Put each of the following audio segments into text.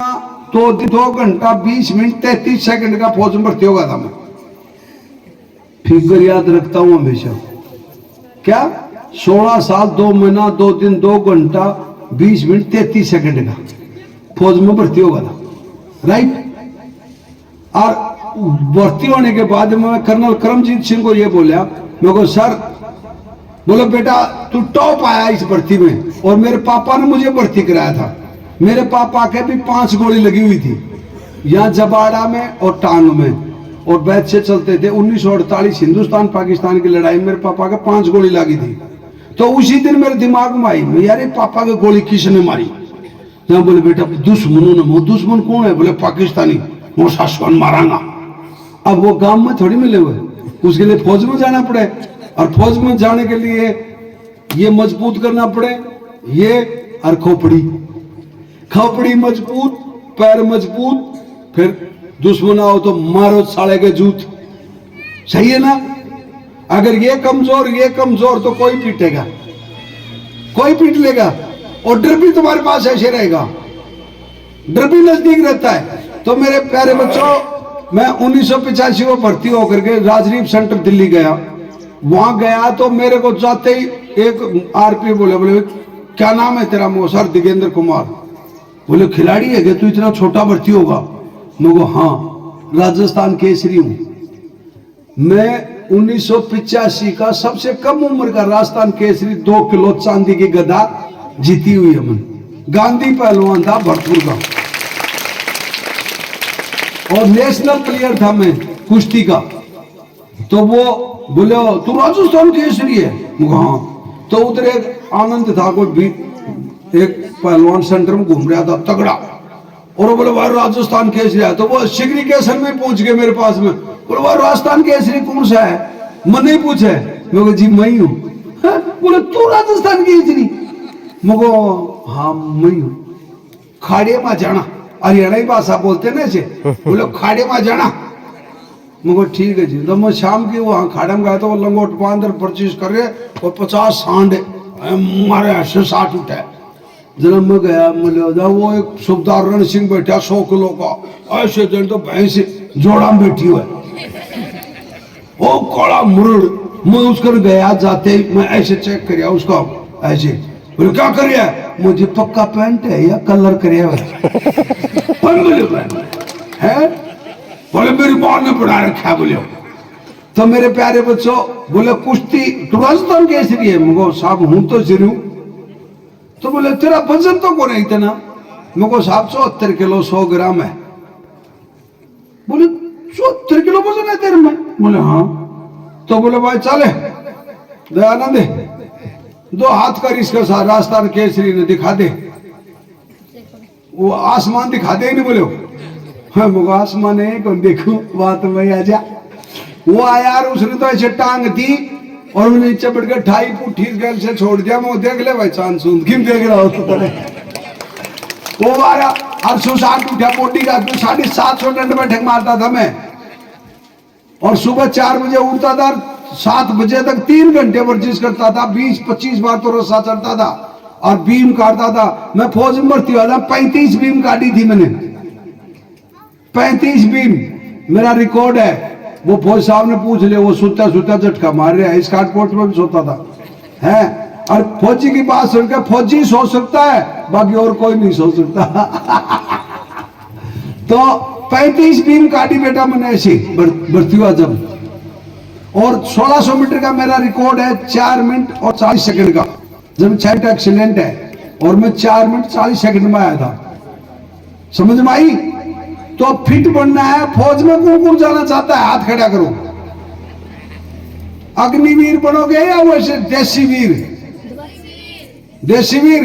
तो 2 घंटा 20 minute 33 second का फौज में भर्ती होगा था मैं। फिगर याद रखता हूं हमेशा। क्या 16 साल 2 महीना 2 दिन 2 घंटा 20 मिनट 33 सेकंड का फौज में भर्ती होगा था, राइट। और भर्ती होने के बाद मैं कर्नल करमजीत सिंह को ये बोला, मैं को सर, बोलो बेटा तू टॉप आया इस भर्ती में, और मेरे पापा ने मुझे भर्ती कराया था। मेरे पापा के भी 5 गोली लगी हुई थी, यहाँ जबाड़ा में और टांग में, और बैच से चलते थे। 1948 हिंदुस्तान पाकिस्तान की लड़ाई में मेरे पापा के 5 गोली लगी थी। तो उसी दिन मेरे दिमाग में आई, यार पापा की गोली किसने मारी। यहाँ बोले बेटा दुश्मनों ने। वो दुश्मन कौन है? बोले पाकिस्तानी, वो शासन मारांगा। अब वो गांव में थोड़ी मिले हुए, उसके लिए फौज में जाना पड़े, और फौज में जाने के लिए ये मजबूत करना पड़े, ये और खोपड़ी मजबूत, पैर मजबूत, फिर दुश्मन आओ तो मारो साले के जूत। सही है ना? अगर ये कमजोर तो कोई पीटेगा, कोई पीट लेगा। और डर भी तुम्हारे पास ऐसे रहेगा, डर भी नजदीक रहता है। तो मेरे प्यारे बच्चों, मैं 1985 में भर्ती होकर के राजदीप सेंटर दिल्ली गया। वहां गया तो मेरे को जाते ही एक आरपी बोले क्या नाम है तेरा? मो सर दिगेंद्र कुमार। बोले खिलाड़ी है क्या तू, इतना छोटा भर्ती होगा? मैं हाँ, राजस्थान केसरी हूं मैं। 1985 का सबसे कम उम्र का राजस्थान केसरी 2 किलो चांदी की गदा जीती हुई है मैंने। गांधी पहलवान था भरतपुर का, और नेशनल प्लेयर था मैं कुश्ती का। तो वो बोले तू राजस्थान केसरी है? हाँ। तो उधर एक आनंद था, कोई भी एक पहलवान सेंटर में घूम रहा था तगड़ा, और वो बोले भाई राजस्थान केसरी है। तो वो शिगरी केसर में पहुंच गए मेरे पास में। बोले भाई राजस्थान केसरी कौन सा है? मैं नहीं पूछे, मैं बोले जी मैं ही हूँ। बोले तू राजस्थान केसरी? मैं हाँ मैं हूँ। खाड़े में जाना, हरियाणवी भाषा बोलते ना ऐसे। बोले खाड़े में जाना। मैं ठीक है जी। तो मैं शाम की वहाँ खाड़े में गया तो वो लंगोट को अंदर परचेज कर रहे, और 50 सांड मारे ऐसे 60 उठे। जब मैं गया, मैं वो एक सुबदार रण सिंह बैठा 100 किलो का, ऐसे जन तो भैंस जोड़ा में बैठी हुआ है, वो कड़ा मुरड़। मैं उसकर गया, जाते मैं ऐसे चेक करिया उसका, ऐसे बोले क्या करिया? मुझे पक्का पैंट है या कलर करिया है? बोले मेरी मां ने बना रखा। बोले तो मेरे प्यारे बच्चों, बोले कुश्ती तू राजस्थान केसरी है? मुझको साहब हूं तो जरूर। तो बोले तेरा वजन तो कौन है इतना? मुझको साहब 74 किलो 100 ग्राम है। बोले 74 किलो वजन है तेरे में? बोले हाँ। तो बोले भाई चले दयानंद 2 हाथ कर इसके साथ राजस्थान केसरी ने दिखा दे, वो आसमान दिखा दे। नहीं बोले हाँ मुझे आसमान है कौन देखू, बात में आ जा। वो आया और उसने तो ऐसे टांग दी, और मैंने नीचे बैठ कर 2.5 फुट ठीक गैल से छोड़ दिया। मैं देख ले भाई चांद सूंद किम देख रहा हो तो वो आया और 160 उठा बॉडी का, 750 डंड बैठक मारता था मैं, और सुबह 4 बजे उठता था, 7 बजे तक 3 घंटे वर्जिश करता था। 20-25 बार तो रस्सा चढ़ता था और बीम काटता था। मैं फौज में भर्ती हुआ था, 35 बीम काटी थी मैंने, 35 बीम मेरा रिकॉर्ड है। वो फौज साहब ने पूछ लिया, वो सुता झटका मार रहे हैं। इस काटपोर्ट में भी सोता था है। और फौजी की बात सुनकर फौजी सो सकता है, बाकी और कोई नहीं सो सकता। तो 35 बीम काटी बेटा मैंने ऐसी भर्ती हुआ जब। और 1600 मीटर का मेरा रिकॉर्ड है 4 मिनट और 40 सेकंड का, जब छठ एक्सीलेंट है। और मैं 4 मिनट 40 सेकंड में आया था। समझ में आई? तो फिट बनना है। फौज में कौन जाना चाहता है? हाथ खड़ा करो। अग्निवीर बनोगे या वैसे देसी वीर? देसी वीर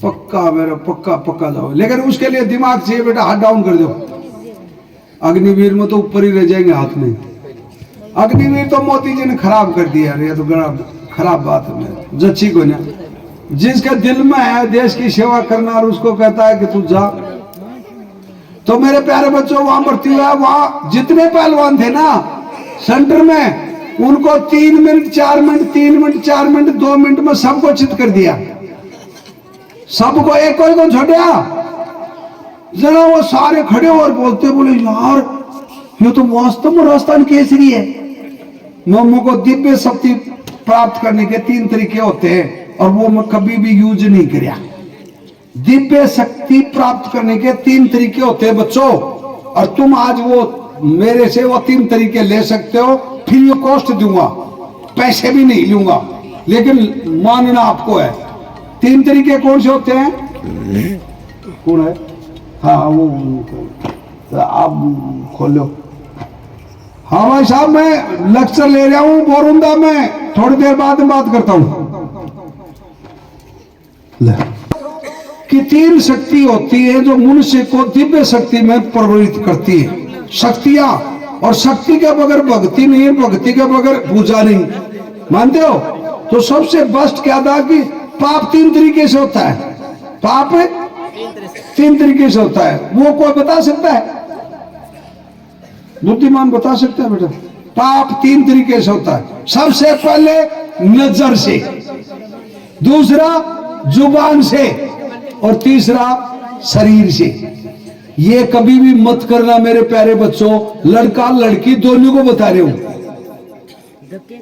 पक्का मेरा, पक्का जाओ, लेकिन उसके लिए दिमाग चाहिए बेटा। हाथ डाउन कर दो। अग्निवीर में तो ऊपर ही रह जाएंगे हाथ में। अग्निवीर तो मोदी जी ने खराब कर दिया। ये तो बड़ा खराब बात है, जच्ची को ना। जिसके दिल में है देश की सेवा करना, और उसको कहता है कि तू जा। तो मेरे प्यारे बच्चों, वहां भर्ती हुआ, वहां जितने पहलवान थे ना सेंटर में, उनको 3 minute 4 minute 3 minute 4 minute 2 minute में सबको चित कर दिया। सबको, एक कोई को छोड़ा। जरा वो सारे खड़े और बोलते, बोले यार ये तो वास्तव में राजस्थान केसरी है। मोमो को दिव्य शक्ति प्राप्त करने के 3 तरीके होते हैं और वो मैं कभी भी यूज नहीं किया। दिव्य शक्ति प्राप्त करने के 3 तरीके होते हैं बच्चों, और तुम आज वो मेरे से वो 3 तरीके ले सकते हो, फ्री ऑफ कॉस्ट दूंगा, पैसे भी नहीं लूंगा, लेकिन मानना आपको है। 3 तरीके कौन से होते हैं? कौन है? हाँ वो आप खोलो। हाँ भाई साहब, मैं लेक्चर ले रहा हूं बोरुंदा में, थोड़ी देर बाद में बात करता हूं। कि 3 शक्ति होती है जो मनुष्य को दिव्य शक्ति में प्रवृत्त करती है। शक्तियां, और शक्ति के बगैर भक्ति नहीं है, भक्ति के बगैर पूजा नहीं। मानते हो? तो सबसे बेस्ट क्या था कि पाप 3 तरीके से होता है। पाप 3 तरीके से होता है। वो कोई बता सकता है? बुद्धिमान बता सकता है बेटा? पाप 3 तरीके से होता है। सबसे पहले नजर से, दूसरा जुबान से, और तीसरा शरीर से। ये कभी भी मत करना मेरे प्यारे बच्चों, लड़का लड़की दोनों को बता रहे हूं,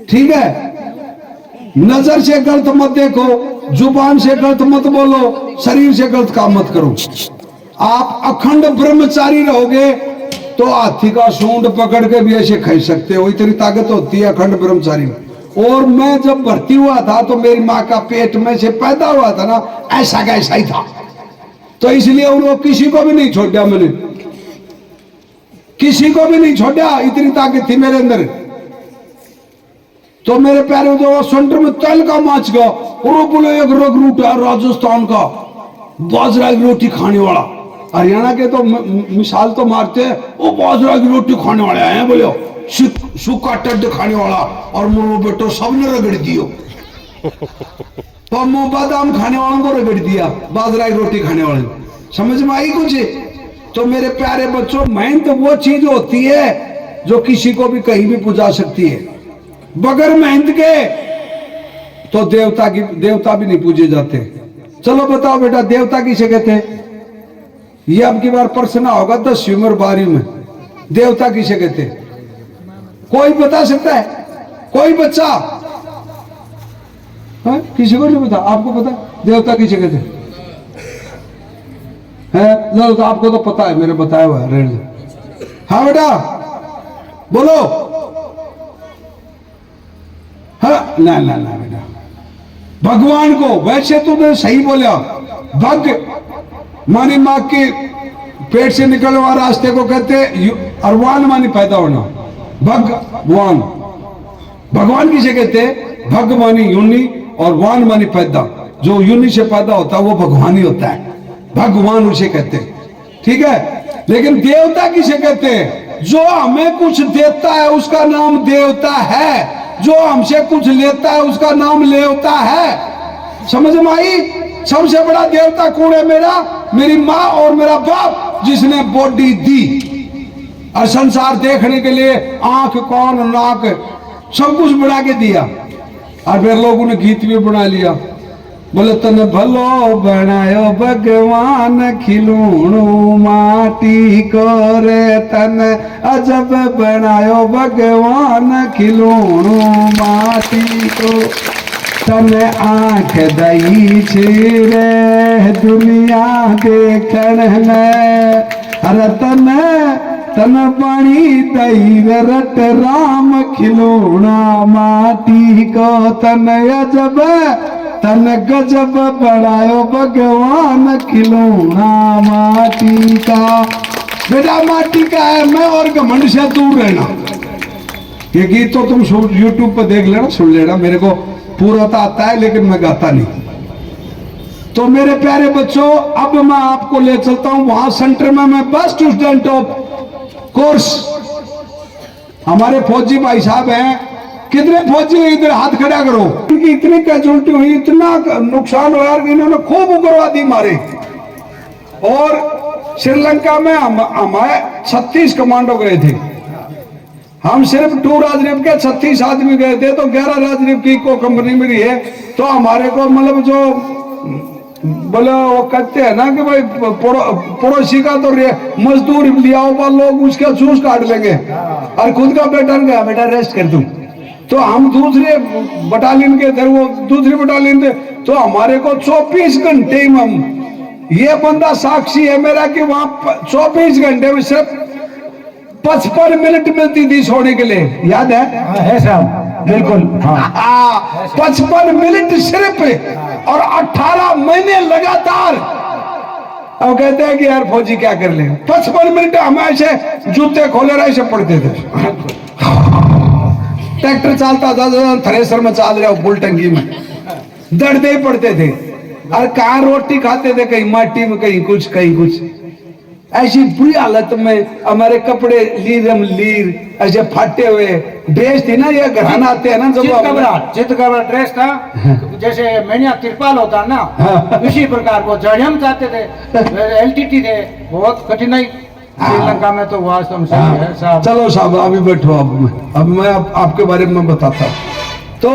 ठीक है? नजर से गलत मत देखो, जुबान से गलत मत बोलो, शरीर से गलत काम मत करो। आप अखंड ब्रह्मचारी रहोगे तो हाथी का सूंड पकड़ के भी ऐसे खाई सकते हो, इतनी ताकत होती है अखंड ब्रह्मचारी में। और मैं जब भर्ती हुआ था तो मेरी माँ का पेट में से पैदा हुआ था ना, ऐसा का ऐसा ही था, तो इसलिए उनको किसी को भी नहीं छोड़ा, मैंने किसी को भी नहीं छोड़ा, इतनी ताकत थी मेरे अंदर। तो मेरे प्यारे जो सेंटर में तेल का माच गया, और बोले एक रगरूट है राजस्थान का, बाजरा की रोटी खाने वाला। हरियाणा के तो मिसाल तो मारते हैं, वो बाजरा की रोटी खाने वाले हैं, बोले सूखा टड खाने वाला, और मुर्मू बेटो सबने रगड़ दियो। तो बादाम खाने वालों को रगड़ दिया, बाजरा की रोटी खाने वाले। समझ में आई कुछ? तो मेरे प्यारे बच्चों, मेहनत वो चीज होती है जो किसी को भी कहीं भी पुजा सकती है। बगैर मेहनत के तो देवता भी नहीं पूजे जाते। चलो बताओ बेटा, देवता किसे कहते हैं? ये अब की बार प्रश्न होगा 10वीं और 12वीं में, देवता किसे कहते हैं? कोई बता सकता है? कोई बच्चा? हाँ? किसी को नहीं पता? आपको पता देवता किसे कहते हैं? तो आपको तो पता है, मेरे बताया हुआ है। हाँ बेटा बोलो। हाँ ना ना ना बेटा, भगवान को। वैसे तो सही बोला, मानी माँ के पेट से निकलने वाले रास्ते को कहते अरवान, मानी पैदा होना। भगवान, भगवान किसे कहते हैं? भग मानी यूनि, और वान मानी पैदा। जो यूनि से पैदा होता है वो भगवान ही होता है, भगवान उसे कहते हैं, ठीक है? लेकिन देवता किसे कहते हैं? जो हमें कुछ देता है उसका नाम देवता है, जो हमसे कुछ लेता है उसका नाम लेवता है। समझ में आई? सबसे बड़ा देवता कौन है? मेरी माँ और मेरा बाप, जिसने बॉडी दी और संसार देखने के लिए आंख, कान, नाक सब कुछ बना के दिया। और फिर लोगों ने गीत भी बना लिया, बोले तन भलो बनायो भगवान, खिलौनों माटी को रे तन अजब बनायो भगवान, खिलौनों माटी को। तन आंख दई रे दुनिया देखण में, अरे तन पानी दई रट राम, खिलौना माटी को। तन अजब तन गजब बनायो भगवान, खिलौना माटी का। बेटा माटी का है, मैं और घमंड से दूर रहना। ये गीत तो तुम यूट्यूब पर देख लेना, सुन लेना, मेरे को पूरा तो आता है लेकिन मैं गाता नहीं। तो मेरे प्यारे बच्चों, अब मैं आपको ले चलता हूं वहां सेंटर में। मैं बेस्ट स्टूडेंट ऑफ कोर्स। हमारे फौजी भाई साहब हैं, कितने फौजी हैं इधर? हाथ खड़ा करो। इनकी इतनी कैजुअलिटी हुई, इतना नुकसान हुआ कि इन्होंने खूब उग्रवादी मारे। और श्रीलंका में हमारे 36 कमांडो गए थे। हम सिर्फ 2 राजद्वीप के 36 आदमी गए थे, तो 11 राजद्वीप की को कंपनी मिली है। तो हमारे को मतलब जो बोले वो कहते हैं ना कि भाई पड़ोसी का तो मजदूर लिया हुआ लोग उसका जूस काट लेंगे और खुद का बेटा गया बेटा रेस्ट कर दूं। तो हम दूसरे बटालियन के थे, वो दूसरी बटालियन थे, तो हमारे को 24 घंटे ही हम, ये बंदा साक्षी है मेरा कि वहां 24 घंटे में सिर्फ 55 मिनट मिलती थी सोने के लिए, याद है साहब? बिल्कुल हाँ, 55 मिनट सिर्फ और 18 महीने लगातार। अब कहते हैं कि यार फौजी क्या कर ले, 55 मिनट हम ऐसे जूते खोले रहे ऐसे पढ़ते थे। ट्रैक्टर चलता था, थ्रेसर में चल रहा फुल टंकी में, दर्दे ही पड़ते थे। और कहाँ रोटी खाते थे, कहीं माटी में, कहीं कुछ कहीं कुछ। ऐसी बुरी हालत में हमारे कपड़े लीर ऐसे फाटे हुए, ड्रेस थी ना, ये घराना आते हैं ना जो चितकबरा ड्रेस था, जैसे मैंने तिरपाल होता है ना, इसी प्रकार वो जड़ियम चाहते थे, एलटीटी थे, बहुत कठिनाई श्रीलंका में तो हुआ सही है साहब। चलो साहब अभी बैठो, अब मैं आपके बारे में बताता हूँ। तो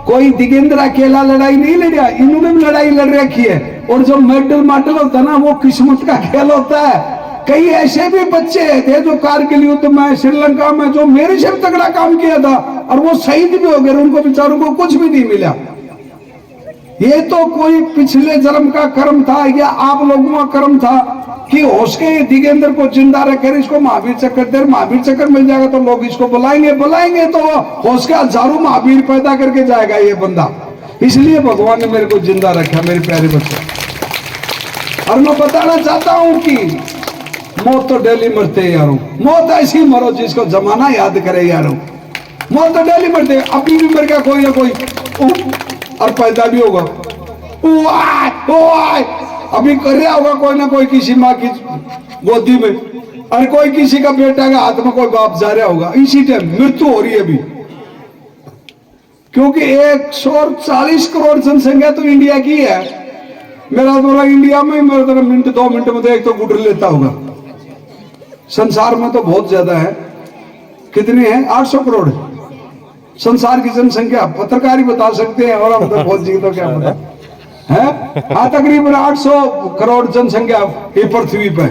कोई दिगेंद्र अकेला लड़ाई नहीं लड़ा, इन्होंने भी लड़ाई लड़ रखी है। और जो मेडल होता है ना, वो किस्मत का खेल होता है। कई ऐसे भी बच्चे थे जो कारगिल युद्ध में श्रीलंका में जो मेरे से तगड़ा काम किया था और वो शहीद भी हो गए, उनको बेचारों को कुछ भी नहीं मिला। ये तो कोई पिछले जन्म का कर्म था या आप लोगों का कर्म था कि होश के दिगेंद्र को जिंदा रखकर इसको महावीर चक्र दे, महावीर चक्र मिल जाएगा तो लोग इसको बुलाएंगे तो होश के हजारों महावीर पैदा करके जाएगा ये बंदा। इसलिए भगवान ने मेरे को जिंदा रखा मेरे प्यारे बच्चे। और मैं बताना चाहता हूं कि मौत तो डेली मरते हैं यारों, मौत ऐसी मरो जिसको जमाना याद करे यारों। मौत तो डेली मरते, अपनी भी मर गया कोई ना कोई, और पैदा भी होगा, अभी कर रहा होगा कोई ना कोई किसी माँ की गोदी में, और कोई किसी का बेटा का हाथ में कोई बाप जा रहा होगा। इसी टाइम मृत्यु हो रही है अभी, क्योंकि 140 करोड़ जनसंख्या तो इंडिया की है। मेरा तो इंडिया में मेरा तो मिनट 2 मिनट में तो एक तो गुजर लेता होगा। संसार में तो बहुत ज्यादा है, कितनी है? 800 करोड़ संसार की जनसंख्या, पत्रकार ही बता सकते हैं, और हम तो बहुत जी तो क्या पता है। हाँ, तकरीबन 800 करोड़ जनसंख्या ये पृथ्वी पे,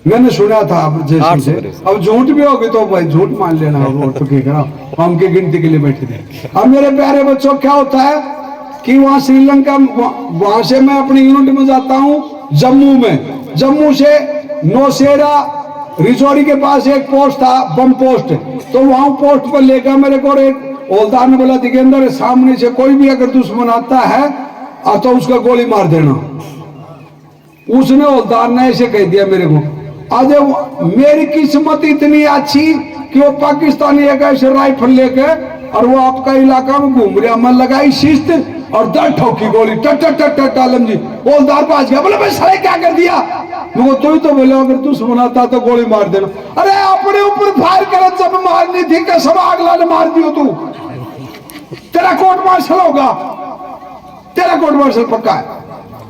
मैंने सुना था जैसे। अब झूठ भी होगी तो भाई झूठ मान लेना, वो तो क्या, हम के गिनती के लिए बैठे थे। अब मेरे प्यारे बच्चों क्या होता है कि वहां श्रीलंका, वहां से मैं अपनी यूनिट में जाता हूँ जम्मू में। जम्मू से नौशेरा रिजौरी के पास एक पोस्ट था, बम पोस्ट, तो वहां पोस्ट पर लेकर मेरे को एक हवलदार ने बोला, दिगेंद्र सामने से कोई भी अगर दुश्मन आता है तो उसका गोली मार देना। उसने हवलदार ने ऐसे कह दिया मेरे को। आज मेरी किस्मत इतनी अच्छी कि वो पाकिस्तानी एक ऐसे राइफल लेके और वो आपका इलाका में घूम रहा, मैं लगाई शिस्त और 10 ठोकी गोली, टट आलम जी। हवलदार पास गया, बोले भाई साले क्या कर दिया? वो तो ही तो बोले अगर दुश्मन आता तो गोली मार देना। अरे अपने ऊपर फायर कर, जब मारनी थी कसम अगला ने मार दियो तू, तेरा कोर्ट मार्शल होगा, तेरा कोर्ट मार्शल पक्का है।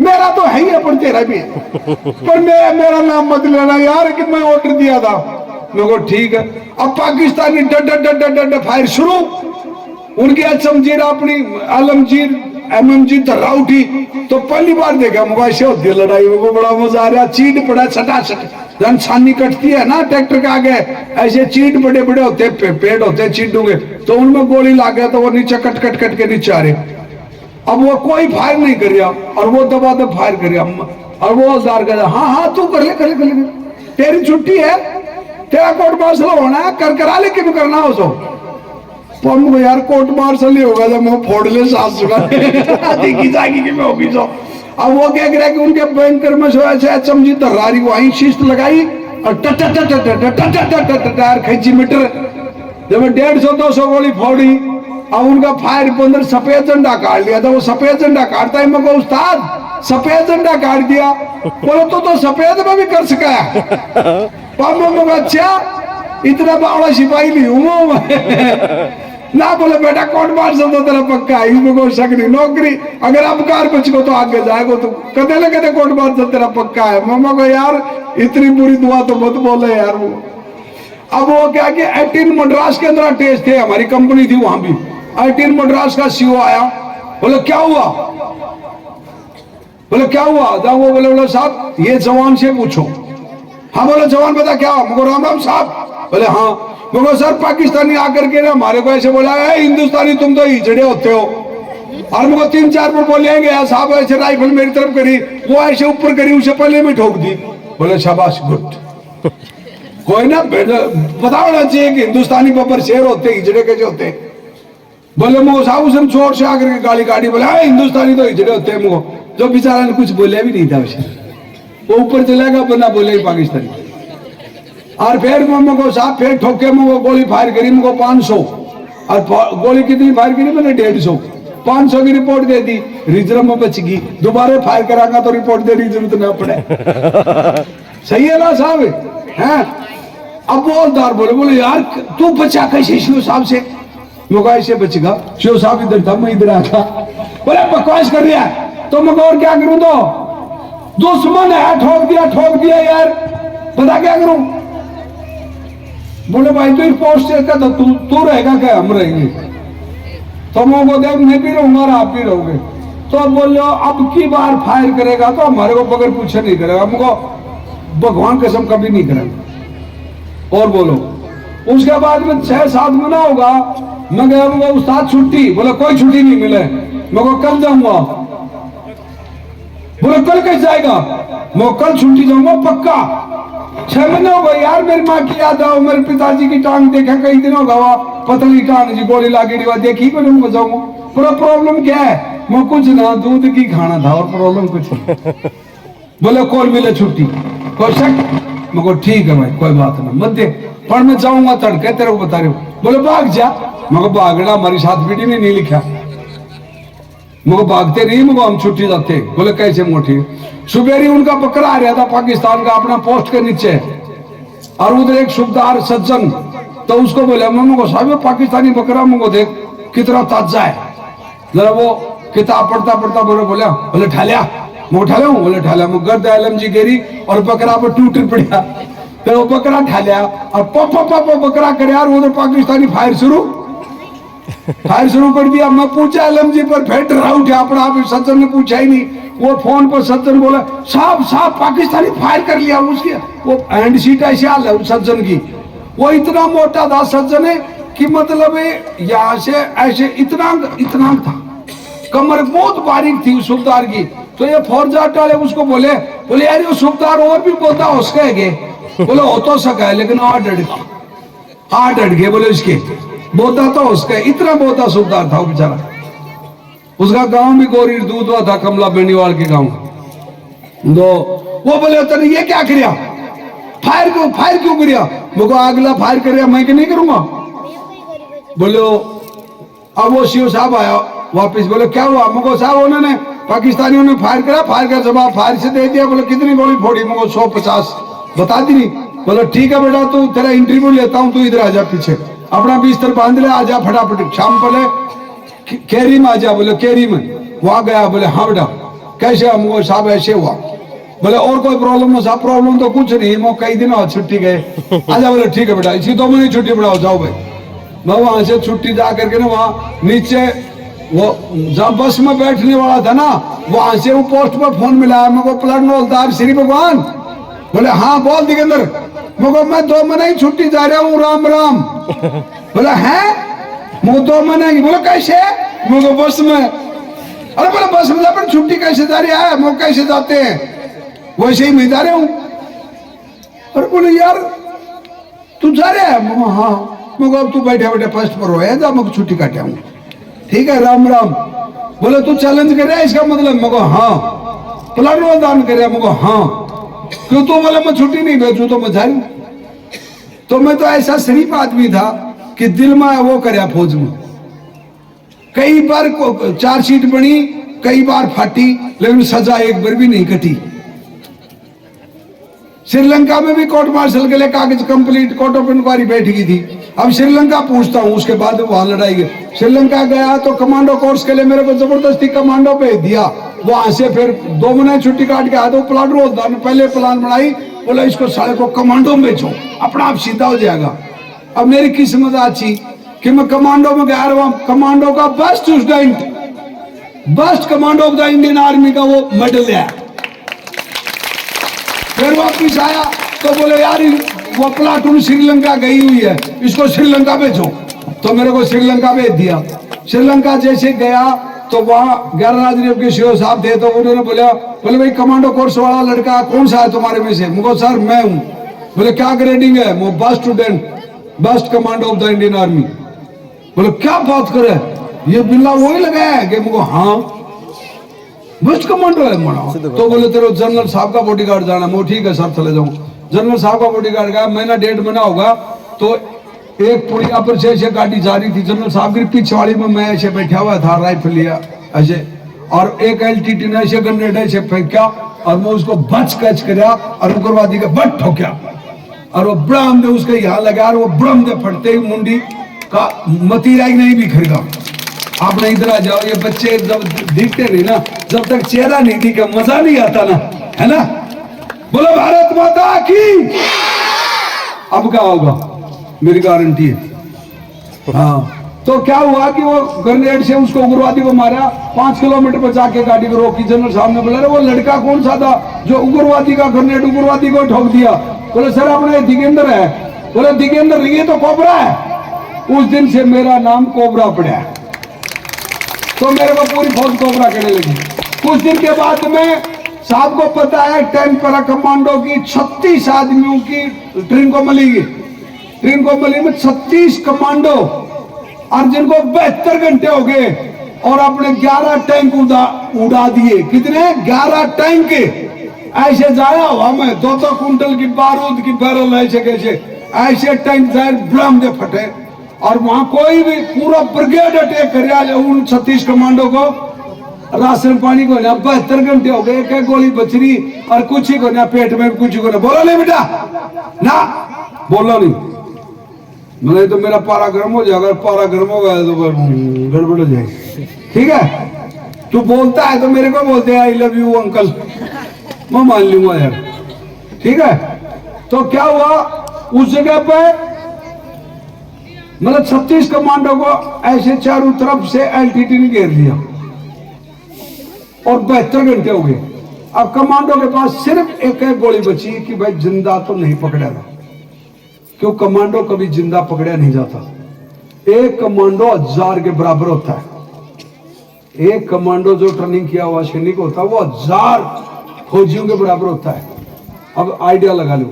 मेरा तो है ही, पर तेरा भी है, पर मेरा नाम मत लेना यार कि मैं ऑर्डर दिया था। मैं को ठीक है। अब पाकिस्तानी डट फायर शुरू, उनकी अचमजीर अपनी आलमजीर एमएमजी धर्रा उठी, तो पहली बार देखा मोबाइल से होती है लड़ाई में, बड़ा मजा आ रहा। चीट पड़ा छटाछट, जन छानी कटती है ना ट्रैक्टर के आगे, ऐसे चीट बड़े बड़े होते पेड़ होते चीटों के, तो उनमें गोली लाग गया तो वो नीचे कट के नीचे आ रहे। अब वो कोई फायर नहीं कर रहा और वो दबा दब फायर कर रहा, और वो हवलदार कह रहा हाँ तू कर ले, तेरी छुट्टी है, तेरा कोर्ट मार्शल होना है, करा ले, क्यों करना हो सो। तो यार कोर्ट मार्शल ही होगा जब मैं फोड़ ले सास देखी जाएगी कि मैं होगी सो। अब वो क्या करा कि उनके बैंकर में ऐसे अचमजी धर्रारी वहीं शिस्त लगाई और खींची मीटर, जब 150-200 गोली फोड़ी। अब उनका फायर के अंदर सफेद झंडा काट लिया था। वो सफेद झंडा काटता है, मैं उस्ताद सफेद झंडा काट दिया। बोले तो सफेद में भी कर सका है। अच्छा इतना बड़ा सिपाही नहीं हूँ ना। बोले बेटा कोर्ट मार्शल तो तेरा पक्का है, इसमें कोई शक नहीं। नौकरी अगर अबकार बच को तो आगे जाएगा, तो कहते कोर्ट मार्शल तेरा पक्का है। मम्मा को यार इतनी बुरी दुआ तो मत बोले यार। वो अब वो क्या कि 18 मद्रास के अंदर टेस्ट थे, हमारी कंपनी थी वहां भी। 18 मद्रास का सीओ आया, बोले क्या हुआ? बोले क्या हुआ? वो बोले साहब ये जवान से पूछो। हाँ बोले जवान बता क्या हुआ? मुझको राम राम साहब। बोले हाँ। मुझको सर पाकिस्तानी आकर के ना हमारे को ऐसे बोला है हिंदुस्तानी तुम तो हिजड़े होते हो, और मुझको 3-4 बार बोलेंगे साहब ऐसे राइफल मेरी तरफ करी, वो ऐसे ऊपर करी, उसे पहले में ठोक दी। बोले शाबाश गुड। कोई ना पता होना चाहिए कि हिंदुस्तानी बब्बर शेर होते हिजड़े कैसे होते। बोले मुझको साहब उसने जोर से आकर के गाली काटी। बोले हिंदुस्तानी तो हिजड़े होते हैं। मुझको जो बेचारा ने कुछ बोले भी नहीं था उसे, वो ऊपर चलेगा बना बोले पाकिस्तानी। और फिर मुझको साहब फिर ठोके मुझको गोली फायर करी, मुझको 500, और गोली कितनी फायर करी मैंने 150, 500 की रिपोर्ट दे दी, रिजर्व में बच गई। दोबारा फायर करांगा तो रिपोर्ट देने की जरूरत ना पड़े। सही है ना साहब? हैं? अब बोलदार बोले यार तू बचा कैसे शिव साहब से? मुझको ऐसे बचेगा, शिव साहब इधर था मैं इधर आता। बोले बकवास कर रहा है तो मैं और क्या करूं? तो दुश्मन है, ठोक दिया यार, बता क्या करूं? बोले भाई तो इस पोस्ट से का तू रहेगा क्या? हम रहेंगे। तो मुझको देख मैं भी रहूंगा और आप भी रहोगे। तो बोलो अब की बार फायर करेगा तो हमारे को बगैर पूछे नहीं करेगा, मुझको भगवान कसम कभी नहीं करेगा। और बोलो उसके बाद में 6-7 महीना होगा, मैं गया उस्ताद छुट्टी। बोले कोई छुट्टी नहीं मिले, मैं को कल जाऊंगा। बोले कल कैसे जाएगा? मैं कल छुट्टी जाऊंगा पक्का। 6 महीने हो गए यार, मेरी माँ की याद आओ, मेरे पिताजी की टांग देखा कई दिन होगा, पतली टांग जी गोली लागे देखी को मैं जाऊंगा। पूरा प्रॉब्लम क्या है? मैं कुछ ना दूध की खाना था और प्रॉब्लम कुछ। बोले कौन मिले छुट्टी? कोई शक? मैं को ठीक है भाई कोई बात ना मत दे, पर मैं जाऊंगा तड़के तेरे को बता रही हूँ। बोले भाग जा। मैं भागना हमारी 7 पीढ़ी में नहीं लिखा, मुझको भागते नहीं, मुझको हम छुट्टी जाते। बोले कैसे? मोटी सुबेरी उनका बकरा आ रहा था पाकिस्तान का अपना पोस्ट के नीचे, और उधर एक सूबेदार सज्जन, तो उसको बोले मुझको साहब पाकिस्तानी बकरा मुझको देख कितना ताजा है, जरा वो किताब पढ़ता बोले ठालिया। मैं ठाल्या हूँ? बोले ठाल्या। मैं गर्द आलम जी गिरी और बकरा पर टूट पड़ा, तो वो बकरा ठाल्या और पप बकरा करे यार, उधर पाकिस्तानी फायर शुरू कर दिया। मैं पूछा आलम जी पर फिर डरा उठा अपना आप, सज्जन ने पूछा ही नहीं। वो फोन पर सज्जन बोला साहब पाकिस्तानी फायर कर लिया। उसके वो हैंड सीट ऐसे हाल है उस सज्जन की, वो इतना मोटा था सज्जन है कि मतलब यहाँ से ऐसे इतना था, कमर बहुत बारीक थी उस सूबेदार की। तो ये फौजदार वाले उसको बोले यार ये सूबेदार और भी बोता हो सके गे? बोले हो तो सका है लेकिन 8 अड़के बोले इसके बोता तो उसका इतना बोता सूबेदार था वो बेचारा। उसका गांव भी गोरी दूधवा था, कमला बेनीवाल के गांव। तो वो बोले तेने ये क्या करिया? फायर क्यों करिया? मुझको अगला फायर करिया मैं कि नहीं करूंगा। बोले अब वो शिव साहब आया वापिस। बोले क्या हुआ? मुझको साहब उन्होंने पाकिस्तानियों ने फायर का जवाब फायर से दे दिया। बोले कितनी गोली फोड़ी? मुझको 150 बता दी नहीं। बोले ठीक है बेटा तू तेरा इंटरव्यू लेता हूँ, तू इधर आ जा, पीछे अपना बिस्तर बांध ले, आजा फटाफट, शाम पहले केरी में आजा। बोले केरी में? वहां गया। बोले हाँ बेटा कैसे? हमको साहब ऐसे हुआ। बोले और कोई प्रॉब्लम हो? साहब प्रॉब्लम तो कुछ नहीं, मैं कई दिन और छुट्टी गए। आजा। बोले ठीक है बेटा इसी 2 महीने छुट्टी बढ़ाओ, जाओ भाई। मैं वहां से छुट्टी जा करके ना वहाँ नीचे वो जहाँ बस में बैठने वाला था ना, वहां से वो पोस्ट पर फोन मिला, मेरे को प्लाट नौलदार श्री भगवान। बोले हाँ बोल दिगंदर। मुझको मैं 2 महीने ही छुट्टी जा रहा हूँ, राम राम। बोला है मुझे 2 महीने की? बोले कैसे? मुझको बस में। अरे बोले बस में पर छुट्टी कैसे जा रहा है? मुझे कैसे जाते हैं? वैसे ही मैं जा रहा हूँ। अरे बोले यार तू जा रहा है? हाँ। मुझको अब तू बैठे फर्स्ट पर रोया जा, मुझको छुट्टी काटे हूँ। ठीक है राम राम। बोले तू चैलेंज कर रहा है इसका मतलब? मुझको हाँ। प्लाट दान कर रहा? मुझको हाँ। क्यों? तो बोले मैं छुट्टी नहीं भेजू तो मैं जा रही। तो मैं तो ऐसा शरीफ आदमी था कि दिल में वो करया फौज में, कई बार 4 बनी, कई बार फाटी, लेकिन सजा एक बार भी नहीं कटी। श्रीलंका में भी कोर्ट मार्शल के लिए कागज कंप्लीट कोर्ट ऑफ इंक्वायरी बैठ गई थी। अब श्रीलंका पूछता हूँ, उसके बाद वहां लड़ाई गई। श्रीलंका गया तो कमांडो कोर्स के लिए मेरे को जबरदस्ती कमांडो भेज दिया। वहां से फिर 2 महीने छुट्टी काट के आया तो प्लान रोजदार ने पहले प्लान बनाई, बोला इसको साले को कमांडो में भेजो, अपना आप सीधा हो जाएगा। अब मेरी किस्मत अच्छी कि मैं कमांडो में गया, कमांडो का best student best commando of the Indian army का वो मेडल लिया। फिर वापिस आया तो बोले यार वो प्लाटून श्रीलंका गई हुई है, इसको श्रीलंका भेजो। तो मेरे को श्रीलंका भेज दिया। श्रीलंका जैसे गया तो वहां 11 राजनीति के सीओ साहब थे, तो उन्होंने बोले भाई कमांडो कोर्स वाला लड़का कौन सा है तुम्हारे में से? मुझे सर मैं हूं। बोले क्या ग्रेडिंग है? वो best student, best commando of the Indian army. बोले क्या बात करे, ये बिल्ला वही लगाया है कि? मुझे हाँ बेस्ट कमांडो है मना। तो बोले तेरे जनरल साहब का बॉडीगार्ड जाना। मैं ठीक है सर चले जाऊं। जनरल साहब का बॉडीगार्ड गया, महीना 1.5 महीना होगा तो एक पुड़िया पर से गाड़ी जा रही थी, जनरल साहब की पीछे वाली में मैं ऐसे बैठा हुआ था, राइफल लिया ऐसे, और एक एलटीटी ने ऐसे ग्रेनेड ऐसे फेंका और मैं उसको बच कैच कराया और उग्रवादी का बट ठोका और वो ब्रह्म दे उसके यहाँ लगा और वो ब्रह्म दे फटते ही मुंडी का मतीरा ही नहीं बिखरेगा। आपने इधर आ जाओ, ये बच्चे जब दिखते नहीं ना, जब तक चेहरा नहीं दिखा मजा नहीं आता ना, है ना? बोलो भारत माता की। अब क्या होगा मेरी गारंटी है। हाँ तो क्या हुआ कि वो ग्रेनेड से उसको उग्रवादी को मारा, 5 किलोमीटर पर जाके गाड़ी को रोकी। जनरल साहब ने बोला वो लड़का कौन सा था जो उग्रवादी का ग्रेनेड उग्रवादी को ठोक दिया? बोले सर अपने दिगेंद्र है। बोले दिगेंद्र नहीं है तो कोबरा है। उस दिन से मेरा नाम कोबरा पड़ा। तो मेरे को पूरी फौज कोबरा कहने लगी। कुछ दिन के बाद में साहब को पता है 10 पैरा कमांडो की 36 आदमियों की ट्रिंकोमली में 36 कमांडो और जिनको 72 घंटे हो गए और अपने 11 टैंक उड़ा दिए। कितने? 11 टैंक ऐसे जाया हवा में 2-2 कुंटल की बारूद की बैरल ऐसे कैसे ऐसे टैंक जाए ब्रह्म दे फटे और वहां कोई भी पूरा ब्रिगेड अटैक कर उन 36 कमांडो को। राशन पानी को ना 72 घंटे हो गए, एक गोली बच रही और कुछ ही को ना पेट में कुछ को ना। बोलो नहीं बेटा ना, बोलो नहीं, नहीं तो मेरा पारा गर्म हो जाएगा। पारा गर्म हो गया तो गड़बड़ हो जाएगी। ठीक है, तू बोलता है तो मेरे को बोलते हैं आई लव यू अंकल, मैं मान लूंगा यार। ठीक है, तो क्या हुआ उस जगह पे मतलब 36 कमांडो को ऐसे चारों तरफ से एलटीटी ने घेर लिया और 72 घंटे हो गए। अब कमांडो के पास सिर्फ एक गोली बची कि भाई जिंदा तो नहीं पकड़ेगा, क्यों? कमांडो कभी जिंदा पकड़ा नहीं जाता। एक कमांडो 1000 के बराबर होता है। एक कमांडो जो ट्रेनिंग किया हुआ सैनिक होता है वो 1000 फौजियों के बराबर होता है। अब आइडिया लगा लो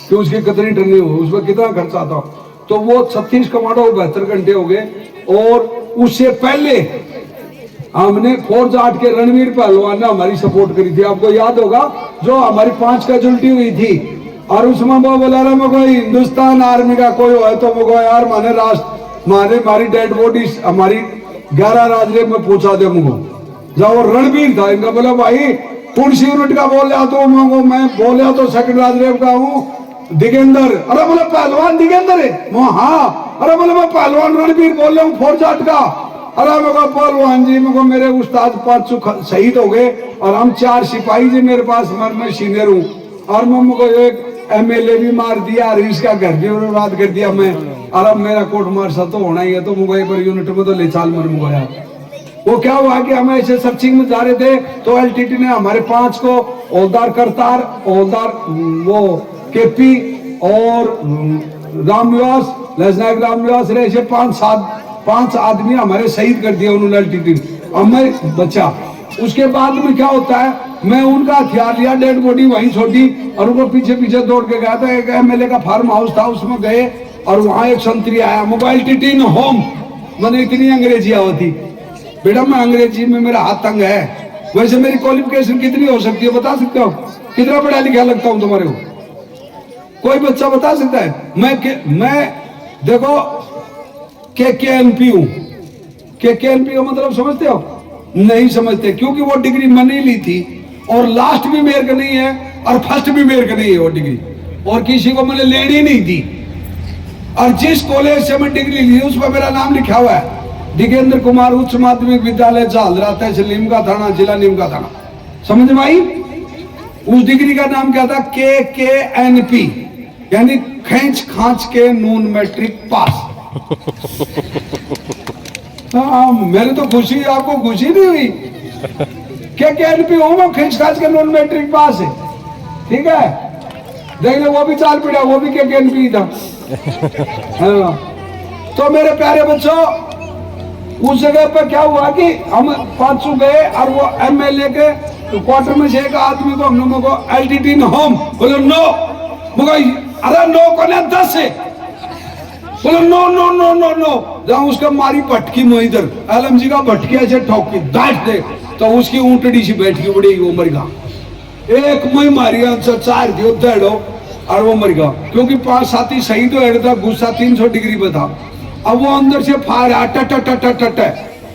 कि उसकी कितनी ट्रेनिंग हो, उसमें कितना खर्चा आता। तो वो 36 कमांडो 72 घंटे हो गए। और उससे पहले हमने फोर्स 8 के रणवीर पहलवान ने हमारी सपोर्ट करी थी। आपको याद होगा जो हमारी 5 कैजुअल्टी हुई थी और उसमें वो बोला रहा मैं कोई हिंदुस्तान आर्मी का कोई हो तो मुझे यार माने राष्ट्र माने हमारी डेड बॉडी हमारी 11 राजरे में पहुंचा दे मुझको। जब वो रणवीर था इनका बोला भाई पुलिस यूनिट का बोल रहा तो मैं बोल रहा तो सेकंड राजरेव का हूँ दिगेंद्र। अरे बोले पहलवान दिगेंद्र है? हाँ। अरे बोले मैं पहलवान रणवीर बोल रहा हूँ फोर्स 8 का। अरे मेरे पहलवान जी मेरे उस्ताद 5 शहीद हो गए और हम 4 सिपाही जी मेरे पास मैं सीनियर हूँ और मुझको एक एमएलए भी मार दिया और इसका घर भी बर्बाद कर दिया मैं। और अब मेरा कोर्ट मार्शल तो होना ही है, तो मुझे एक बार यूनिट में तो ले चाल मर मुझे यार। वो क्या हुआ कि हम ऐसे सर्चिंग में जा रहे थे तो एलटीटी ने हमारे 5 को हौलदार करतार, हौलदार वो केपी और रामनिवास लेफ्टिनेंट रामनिवास रहे ऐसे 5 आदमी हमारे शहीद कर दिए उन्होंने एलटीटी। अब मैं बचा। उसके बाद में क्या होता है मैं उनका हथियार लिया, डेड बॉडी वहीं छोड़ी और उनको पीछे पीछे दौड़ के गया था। एक एमएलए का फार्म हाउस था उसमें गए और वहां एक संतरी आया मोबाइल टीटी इन होम। मैंने इतनी अंग्रेजी होती बेटा, मैं अंग्रेजी में मेरा हाथ तंग है। वैसे मेरी क्वालिफिकेशन कितनी हो सकती है बता सकते हो? कितना पढ़ा लिखा लगता हूं तुम्हारे को? कोई बच्चा बता सकता है? मैं देखो KKNP हूं। KKNP का मतलब समझते हो? नहीं समझते, क्योंकि वो डिग्री मैंने ली थी और लास्ट भी मेरे का नहीं है और फर्स्ट भी मेरे का नहीं है वो डिग्री, और किसी को मैंने लेनी नहीं थी। और जिस कॉलेज से मैं डिग्री ली उस पर मेरा नाम लिखा हुआ है दिगेंद्र कुमार उच्च माध्यमिक विद्यालय झालरा, तहसील नीमका थाना, जिला नीमका थाना। समझ में आई? उस डिग्री का नाम क्या था? KKNP यानी खींच खांच के नून मैट्रिक पास। हाँ, मेरे तो खुशी, आपको खुशी नहीं हुई? क्या एनपी हूं मैं, खींच खाच के नॉन मैट्रिक पास है, ठीक है। देख लो वो भी चाल पड़ा, वो भी क्या एनपी था। हाँ। तो मेरे प्यारे बच्चों, उस जगह पर क्या हुआ कि हम 500 गए और वो एमएलए के क्वार्टर में से एक आदमी को हमने को एलटीटी होम बोलो नो, अरे नो को ना 10 है, बोलो no no no no no. जहां उसका मारी पटकी में इधर एलएमजी का भटकी ऐसे ठोकी दाट दे, तो उसकी ऊंटड़ी सी बैठ गई बड़ी, वो मर गया। एक मई मारी आंसर 4 दियो दड़ो और वो मर गया, क्योंकि 5 साथी शहीद हो था, गुस्सा 300 डिग्री पे था। अब वो अंदर से फायर टट,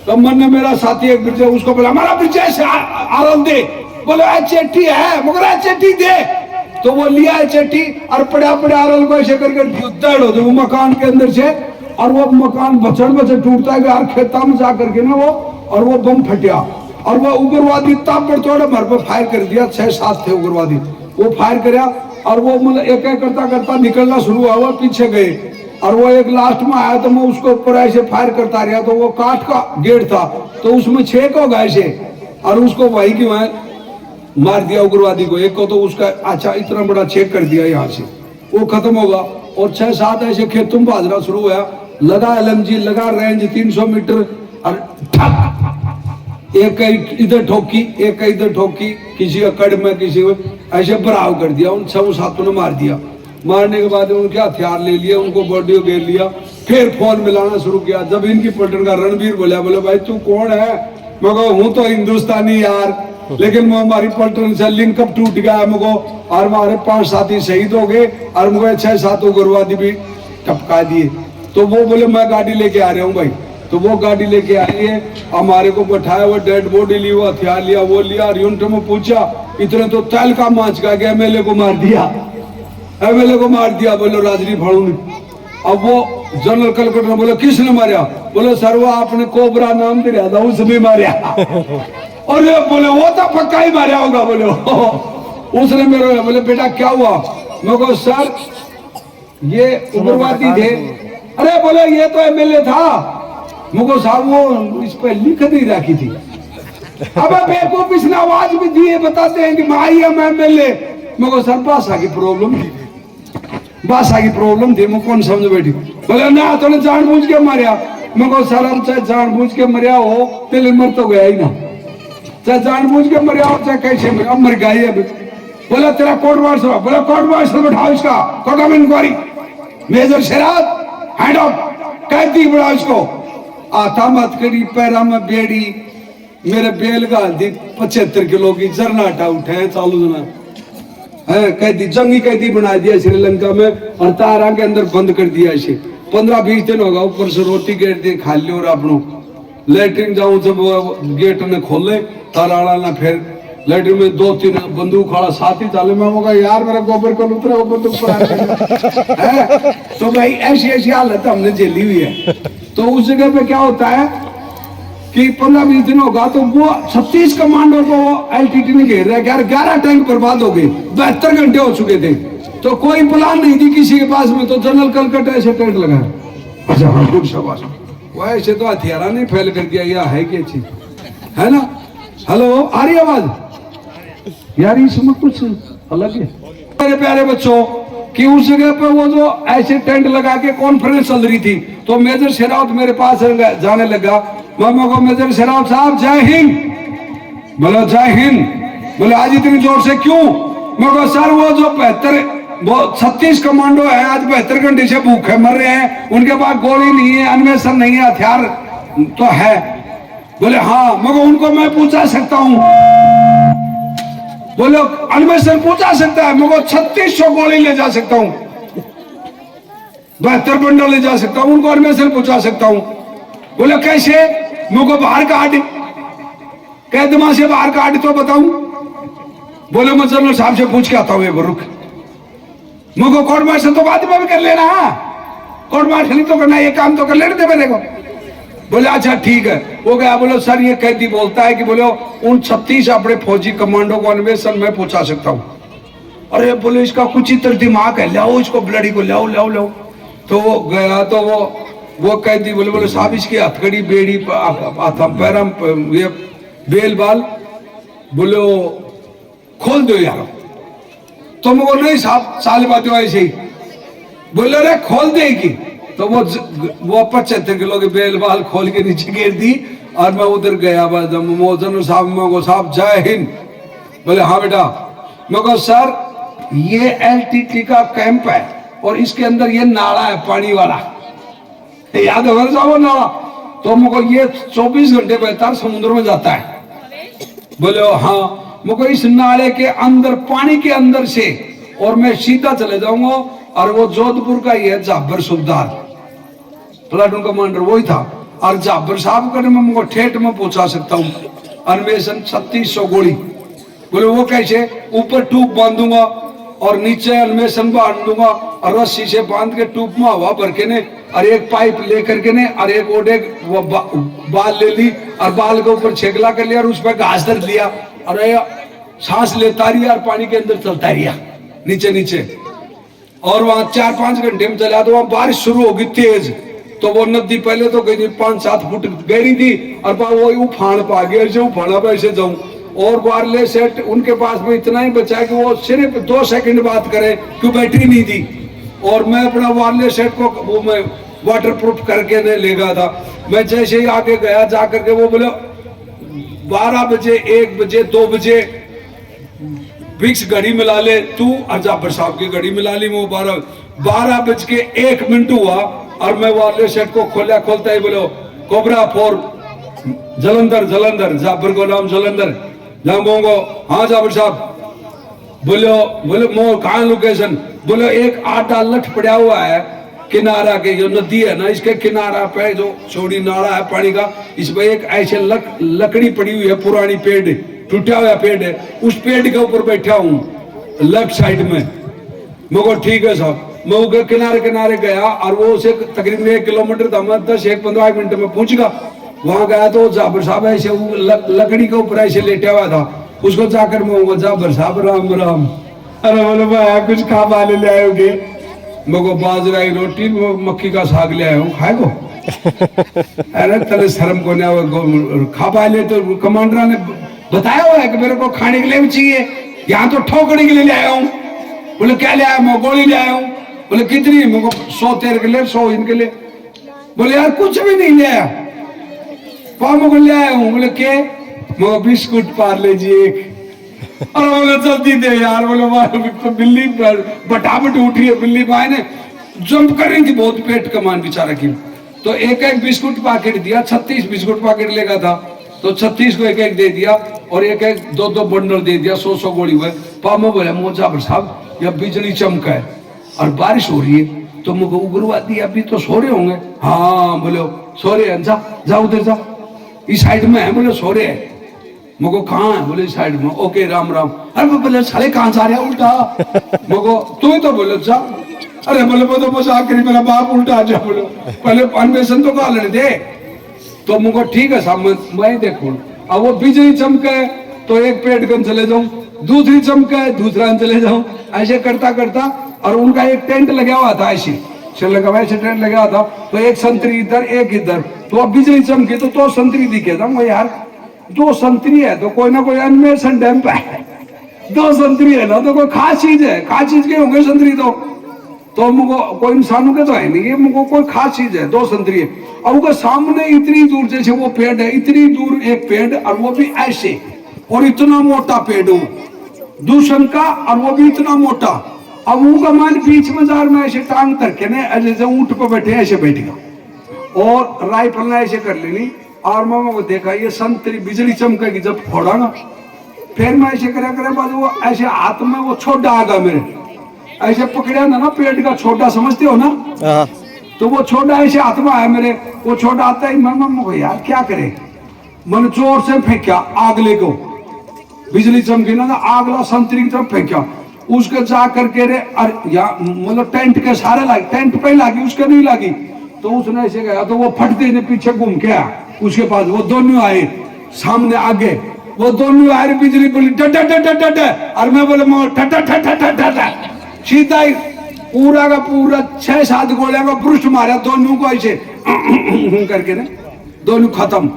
तो मन ने मेरा साथी एक ब्रिज उसको बोला हमारा ब्रिजेश आरल दे, बोलो एचएटी है मगर एचएटी दे, तो वो लिया एचएटी और पड़ा आरल को ऐसे करके दड़ हो वो मकान के अंदर से, और वो मकान बचड़ टूटता है और खेता में जा करके ना वो, और वो बम फटिया और वो उग्रवादी ताबड़तोड़ भर पर फायर कर दिया। 6-7 थे उग्रवादी, वो फायर कराया और वो मतलब एक करता निकलना शुरू हुआ, पीछे गए और वो एक लास्ट में आया तो मैं उसको ऊपर ऐसे फायर करता रहा, तो वो काठ का गेट था तो उसमें 6 को गए से और उसको वही की वहां मार दिया उग्रवादी को, एक को तो उसका अच्छा इतना बड़ा चेक कर दिया यहाँ से, वो खत्म होगा। और 6-7 ऐसे खेतों में भाजना शुरू हुआ, लगा एलएमजी, लगा रेंज 300 मीटर और ठक, एक इधर ठोकी एक इधर ठोकी, किसी का कड़ में किसी को ऐसे बराव कर दिया, उन 6-7 ने मार दिया। मारने के बाद उनके हथियार ले लिया, उनको बॉडी घेर लिया, फिर फोन मिलाना शुरू किया। जब इनकी पलटन का रणबीर बोला, बोले भाई तू कौन है, मैं कहा हूं तो हिंदुस्तानी यार, लेकिन हमारी पलटन से लिंकअप टूट गया हमको और हमारे 5 साथी शहीद हो गए और मुझे 6-7 उग्रवादी भी टपका दिए। तो वो बोले मैं गाड़ी लेके आ रहा हूँ भाई, तो वो गाड़ी लेके आई है, हमारे को बैठाया, वो डेड बॉडी ली, वो हथियार लिया, वो लिया, यूनिट में पूछा, इतने तो तेल का मांच का गया, एमएलए को मार दिया, एमएलए को मार दिया, बोलो राजनी फाड़ू ने। अब वो जनरल कलकत्ता ने बोला किसने मारा, बोलो सर वो आपने कोबरा नाम दिया था उसने मारा। और बोले वो तो पक्का ही मारा होगा, बोले उसने मेरे, बोले बेटा क्या हुआ, मैं कहो सर ये उग्रवादी थे, अरे बोले ये तो एमएलए था, मुझको साहब वो इस पर लिख नहीं रखी थी। अब बेवकूफ इसने आवाज भी दी है, बताते हैं कि माई है एमएलए, मुझको सर भाषा की प्रॉब्लम थी, भाषा की प्रॉब्लम थी, मैं कौन समझ बैठी। बोले ना तूने जानबूझ के मरिया, मुझको सर हम चाहे जानबूझ के मरिया हो तेल मर तो गया ही ना, चाहे जानबूझ के मरिया हो चाहे कैसे मरिया, अब मर गई है। बोला तेरा कोर्ट मार्शल, बोला कोर्ट मार्शल बैठाओ इसका, कोर्ट ऑफ इंक्वायरी, मेजर शराब हैंड ऑफ, कैदी बढ़ाओ इसको। आता मत करी पैरा में बेड़ी, मेरे बेल गाल दी 75 किलो की जरनाटा उठे चालू जना है, कैदी जंगी कैदी बना दिया श्रीलंका में और तारा के अंदर बंद कर दिया इसे। 15-20 दिन होगा, ऊपर से रोटी गेट दे खा लियो और अपनो लेटरिन जाऊं जब गेट ने खोले तारा ना, फिर लेटरिन में 2-3 बंदूक खड़ा साथ ही चाले, मैं होगा यार मेरा गोबर को उतरा वो बंदूक पर तो भाई ऐसी हालत हमने झेली हुई है। तो उस जगह पे क्या होता है कि 15-20 दिन होगा तो वो 36 कमांडो को एलटीटी ने घेर रहा है, 11 टैंक बर्बाद हो गए, 72 घंटे हो चुके थे, तो कोई प्लान नहीं थी किसी के पास में, तो जनरल कलकत्ता ऐसे टेंट लगाया। अच्छा हाँ गुड शाबाश, वो ऐसे तो हथियारा नहीं फैल कर दिया, यह है क्या चीज है ना। हेलो आ रही आवाज यार, इसमें कुछ अलग है मेरे प्यारे बच्चों कि उस जगह पे वो जो ऐसे टेंट लगा के कॉन्फ्रेंस चल रही थी, तो मेजर शेरावत मेरे पास जाने लगा, मामा को मेजर शेरावत साहब जय हिंद, बोलो जय हिंद, बोले आज इतनी जोर से क्यों, मैं कहा सर वो जो 36 कमांडो है आज 72 घंटे से भूखे मर रहे हैं, उनके पास गोली नहीं है, अन्वेषण नहीं है, हथियार तो है। बोले हाँ, मगर उनको मैं पूछा सकता हूँ, बोले अन्वेषण पूछा सकता है, मगर 3600 गोली ले जा सकता हूँ, 72 बंडल ले जा सकता हूँ, उनको अन्वेषण पूछा सकता हूँ। बोले कैसे, मुझको बाहर काट, कैदमा से बाहर काट तो बताऊं। बोले मैं जनरल साहब से पूछ के आता हूँ, रुक, मुझको कोर्ट मार्शल तो बाद में भी कर लेना, कोर्ट मार्शल तो करना, ये काम तो कर लेने दे मेरे को। बोले अच्छा ठीक है, वो गया, बोलो सर ये कैदी बोलता है कि बोलो उन 36 अपने फौजी कमांडो को अन्वेषण मैं पूछा सकता हूँ। अरे बोले इसका कुछ इतना दिमाग है, लाओ इसको ब्लडी को, लाओ लाओ लाओ। तो वो गया, तो वो कैदी बोले साहब इसकी हथकड़ी बेड़ी पैरम ये बेल बाल, बोले वो खोल दो यार। तो मैं बोल नहीं साहब साल बातें ऐसे ही, बोले अरे खोल देगी। तो वो 75 किलो के बेल बाल खोल के नीचे गिर दी और मैं उधर गया। मोहन साहब मैं साहब जय हिंद। बोले हाँ बेटा। मैं कहा सर ये एलटीटी का कैंप है और इसके अंदर ये नाला है पानी वाला, याद है साहब वो नाला। तो मुझको ये 24 घंटे बहता समुद्र में जाता है। बोले हाँ। मुझको इस नाले के अंदर पानी के अंदर से और मैं सीधा चले जाऊंगा और वो जोधपुर का ही है जाबर सुबदार, प्लाटून कमांडर वही था। और जाबर साहब का मैं मुझको ठेठ में पहुंचा सकता हूँ। अन्वेषण 3600 गोली। बोले वो कैसे? ऊपर ट्यूब बांधूंगा और नीचे अन्वेषण बांध दूंगा और रस्सी से बांध के ट्यूब में हवा भर के ने और एक पाइप लेकर के ने और एक ओडे वो बाल ले ली और बाल के ऊपर छेकला कर लिया और उस पर घास धर लिया और सांस लेता रहा और पानी के अंदर चलता रहा नीचे नीचे। और वहां 4-5 घंटे में चला तो वहां बारिश शुरू होगी तेज। तो वो नदी पहले तो गई 5-7 फुट गहरी थी और वो उफान पा गया, ऐसे उफाना पे ऐसे जाऊं। और वायरलेस सेट उनके पास में इतना ही बचा कि वो सिर्फ 2 सेकंड बात करे क्यों बैटरी नहीं थी। और मैं अपना वायरलेस सेट को वो मैं वाटर प्रूफ करके नहीं ले गया था। मैं जैसे ही आगे गया जा करके वो बोले 12 बजे 1 बजे 2 बजे विक्स घड़ी मिला ले तू। और जाफर साहब की घड़ी मिला ली। वो 12 बज के 1 मिनट हुआ और मैं वायरलेस सेट को खोलता ही बोलो कोबरा 4 जलंधर जलंधर जाफर को नाम जलंधर जाऊंगा। हाँ जाफर साहब। बोले मोर कहाँ लोकेशन? बोले एक आटा लठ पड़ा हुआ है किनारा के, जो नदी है ना इसके किनारा पे जो छोड़ी नाला है पानी का, इसमें एक ऐसे लकड़ी पड़ी हुई है पुरानी पेड़, टूटा हुआ पेड़ है, उस पेड़ के ऊपर बैठा हूँ लेफ्ट साइड में। मैं ठीक है साहब। मैं उसके किनारे किनारे गया और वो उसे तकरीबन 1 किलोमीटर था। मैं 10-15 मिनट में पहुंच गया। वहां गया तो जाफर साहब ऐसे लकड़ी के ऊपर ऐसे लेटा हुआ था। उसको जाकर मैं जाफर साहब राम राम। अरे बोले भाई कुछ खा पा ले आयोगे? मैं बाजरा की रोटी मक्की का साग ले आया हूँ खाए को। अरे तेरे शर्म को नहीं खा पा ले? तो कमांडर ने बताया हुआ है कि मेरे को खाने के लिए भी चाहिए, यहाँ तो ठोकने के लिए ले आया हूँ। बोले क्या ले आया? मैं गोली ले आया हूँ। बोले कितनी? मेरे को 100 तेरे के लिए 100 इनके लिए। बोले यार कुछ भी नहीं ले आया, पामो को ले आया हूँ। बोले के? मैं बिस्कुट पार्ले जी एक। और बोले जल्दी दे यार। बोले बिल्ली बटाबट उठी है, बिल्ली भाई ने जंप कर रही थी बहुत, पेट कमान बेचारा की। तो एक बिस्कुट पैकेट दिया, 36 बिस्कुट पैकेट लेगा था तो 36 को एक दे दिया और एक 2-2 बंडल दे दिया 100 गोली हुए। पामो बोले जाफर साहब या बिजली चमका है और बारिश हो रही है तो मुझे उग्रवादी अभी तो सो रहे होंगे। हाँ बोले सो रहे हैं, जा उधर जा, इस साइड में है। बोले सो रहे हैं। मुझको कहाँ है? बोले साइड में। ओके राम राम। अरे बोले साले कहाँ जा रहे उल्टा? मुझको तू ही तो बोले जा। अरे बोले वो तो मजाक करी, मेरा बाप उल्टा आ जा। बोले पहले अन्वेषण तो कहा दे। तो मुझको ठीक है साहब मैं देखूं। अब वो बिजली चमके तो एक पेड़ गन चले जाऊं, दूसरी चमके दूसरा चले जाऊं, ऐसे करता करता। और उनका एक टेंट लगा हुआ था ऐसे श्रीलंका में, ऐसे टेंट लगा हुआ था तो एक संतरी इधर एक इधर। तो अब बिजली चमकी तो संतरी दिखे था। मैं यार 2 संतरी है तो कोई ना कोई अन्वेषण डैम पे है, 2 संतरी है ना तो कोई खास चीज है, खास चीज के होंगे संतरी तो मुझको कोई इंसानों के तो है नहीं, ये मुझको कोई खास चीज है। 2 संतरी है। अब उसके सामने इतनी दूर जैसे वो पेड़ है, इतनी दूर एक पेड़ और वो भी ऐसे, और इतना मोटा पेड़ हो दूषण का और वो भी इतना मोटा। अब उनका मान बीच बाजार में ऐसे टांग करके ने जैसे ऊंट पर बैठे ऐसे बैठ गया और राइफल ने ऐसे कर लेनी। और मैं वो देखा ये संतरी बिजली चमकेगी जब फोड़ा ना, फिर मैं ऐसे करे बाद वो ऐसे हाथ में वो छोटा आ गया मेरे, ऐसे पकड़ा ना पेट का छोटा, समझते हो ना? तो वो छोटा ऐसे हाथ में आया मेरे, वो छोटा आता ही मैं यार क्या करे, मैंने जोर से फेंका आगले को, बिजली चमकी ना आगला संतरी की तरफ फेंका। उसके जा करके रे मतलब टेंट के सारे लागी, टेंट पे लागी उसके नहीं लागी। तो उसने ऐसे गया तो वो फटते ने पीछे घूम के आया उसके पास। वो दोनों आए सामने आगे, वो दोनों आए, बिजली बोली डट और मैं बोले ठट सीधा ही पूरा का पूरा 6-7 गोलियां का पृष्ठ मारा दोनों को ऐसे करके ना, दोनों खत्म।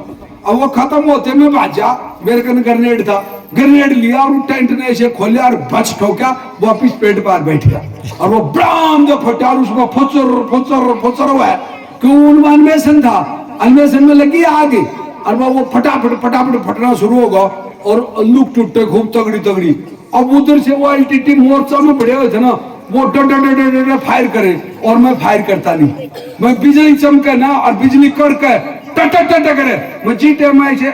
अब वो खत्म होते मैं भाजा, मेरे कन ग्रेनेड था, ग्रेनेड लिया और टेंट ने ऐसे खोलिया और बच ठोका, वापिस पेट पर बैठ गया और वो ब्राम जो फटा और उसको फुसर फुसर फुसर हुआ है क्यों अन्वेषण था, अन्वेषण में लगी आगे और वो फटाफट फटाफट फटना शुरू होगा और लुक टूटे खूब तगड़ी तगड़ी। अब उधर से वो एलटीटी मोर्चा में बड़े हुए थे ना, वो डर फायर करे और मैं फायर करता नहीं, मैं बिजली चमके ना और बिजली कड़के टट करे, मैं जीते मैं ऐसे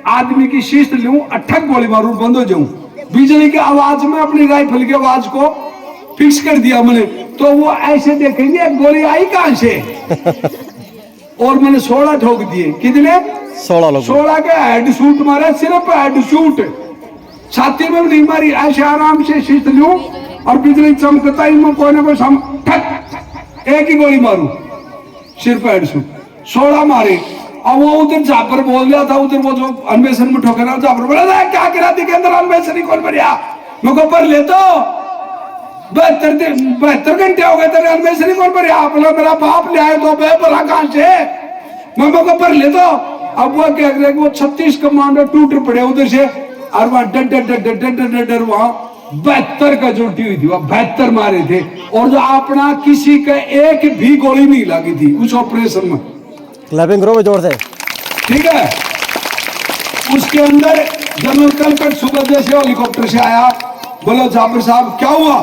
आदमी की शीश लूं अठक गोली मारूं बंद हो जाऊं, बिजली की आवाज में अपनी राइफल की आवाज को फिक्स कर दिया मैंने, तो वो ऐसे देखेंगे गोली आई कहां से और मैंने 16 ठोक दिए। कितने? 16 के हेड शूट मारा, सिर्फ हेड शूट, छाती में नहीं मारी, ऐसे आराम से शीश लूं और बिजली चमकता ही मैं कोई ना कोई ठक एक ही गोली मारू, सिर पर हेड शूट 16 मारे। और वो उधर झापर बोल रहा था, उधर वो जो अन्वेषण में ठोकरा झापर बोला था क्या करा थी के अंदर अन्वेषण ही कौन भरिया, मैं को पर ले तो 72 घंटे हो गए तेरे अन्वेषण ही कौन भरिया, बोला मेरा बाप ले आए तो भरा कहां से, मैं को पर ले तो। अब वो क्या करे, वो 36 कमांडो टूट पड़े उधर से और वहां डर वहां 72 का जुटी हुई थी, वहां 72 मारे थे और जो अपना किसी का एक भी गोली नहीं लगी थी उस ऑपरेशन में। क्लैपिंग करो जोर से, ठीक है। उसके अंदर जनरल कलकट सुबह जैसे हेलीकॉप्टर से आया, बोलो जाफर साहब क्या हुआ,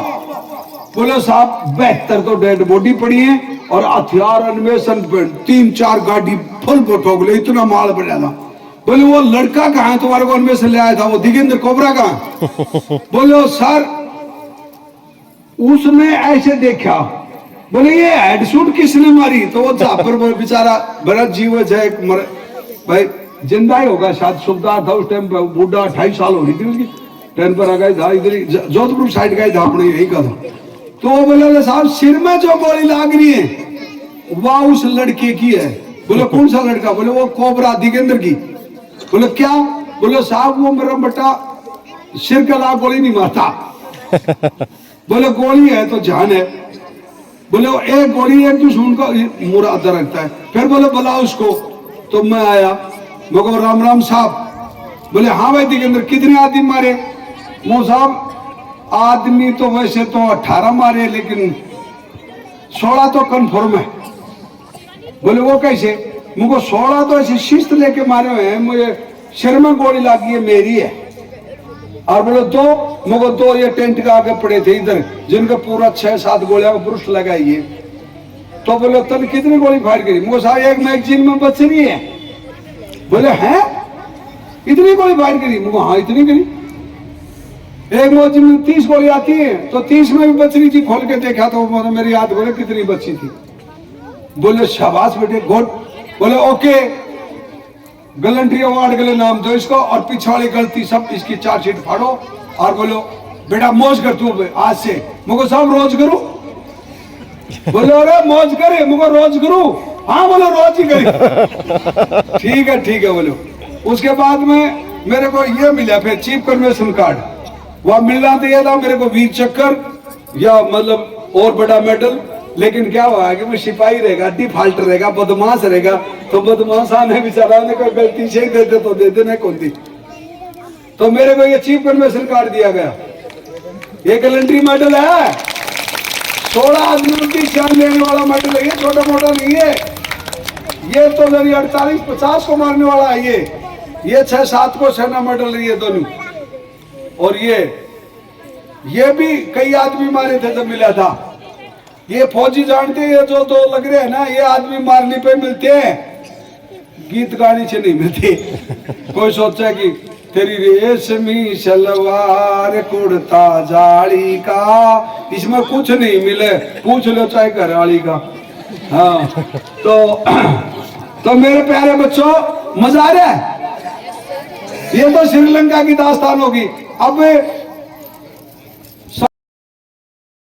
बोलो साहब 72 तो डेड बॉडी पड़ी है और हथियार अन्वेषण पर 3-4 गाड़ी फुल ठोक ले, इतना माल पड़ा था। बोले वो लड़का कहाँ है तुम्हारे को अन्वेषण ले आया था, वो दिगेंद्र कोबरा कहाँ, बोलो सर उसने ऐसे देखा, बोले ये हेडशूट किसने मारी, तो वो जाफर बेचारा बड़ा जीव है भाई जिंदा ही होगा शायद, सुबदार था उस टाइम, बूढ़ा 28 साल हो रही थी उसकी, ट्रेन पर आ गए था, इधर जोधपुर साइड का ही था अपने यही का था। तो वो बोले साहब सिर में जो गोली लाग रही है वह उस लड़के की है, बोले कौन सा लड़का, बोले वो कोबरा दिगेंद्र की, बोले क्या, बोले साहब वो मेरा बेटा सिर का लाग गोली नहीं मारता, बोले गोली है तो जान है, बोले वो एक गोली एक दुश्मन को मुरादा रखता है। फिर बोले बुला उसको, तो मैं आया, मगर राम राम साहब, बोले हाँ भाई दिगेंद्र कितने आदमी मारे, वो साहब आदमी तो वैसे तो 18 मारे लेकिन 16 तो कन्फर्म है। बोले वो कैसे, मुझको 16 तो ऐसे शिस्त लेके मारे हुए हैं, मुझे सिर में गोली लगी है मेरी है, और बोले मुझको 2 ये टेंट के आगे पड़े थे इधर जिनका पूरा 6-7 गोलियां का पुरुष लगाई है। तो बोले तब कितनी गोली फायर करी, मुझको साहब एक मैगजीन में बच रही है, बोले हैं इतनी गोली फायर करी, मुझको हाँ इतनी करी, एक मैगजीन में 30 गोली आती है तो 30 में भी बच रही थी, खोल के देखा तो मेरी याद बोले कितनी बची थी, बोले शाबाश बेटे गुड, बोले ओके गलंट्री अवार्ड के लिए नाम दो इसको और पीछे वाली गलती सब इसकी चार्जशीट फाड़ो और बोलो बेटा मौज कर तू आज से, मुझको सब रोज करूं, बोले अरे मौज करे, मुझको रोज करूं, हाँ बोलो रोज ही करे, ठीक है बोलो। उसके बाद में मेरे को ये मिला फिर चीफ कन्वेंशन कार्ड, वह मिलना दिया था मेरे को वीर चक्कर या मतलब और बड़ा मेडल, लेकिन क्या हुआ कि वो सिपाही रहेगा, डिफाल्टर रहेगा, बदमाश रहेगा, तो बदमाश आने बेचारा ने कोई गलती से दे दे तो दे देना कौन थी, तो मेरे को ये चीफ कन्वेंशन कार्ड दिया गया, ये गैलेंट्री मेडल है, 16 आदमियों की जान लेने वाला मेडल है, ये छोटा मोटा नहीं है, ये तो 48-50 को मारने वाला है, ये 6-7 को सेना मेडल है ये दोनों, और ये भी कई आदमी मारे थे जब मिला था, ये फौजी जानते हैं, जो 2 लग रहे हैं ना ये आदमी मारने पे मिलते हैं, गीत गाने से नहीं मिलते। कोई सोचा कि तेरी रेशमी सलवार कुर्ता जाली का, इसमें कुछ नहीं मिले, पूछ लो चाहे घरवाली का। हाँ तो मेरे प्यारे बच्चों मजा आ रहा है, ये तो श्रीलंका की दास्तान होगी। अब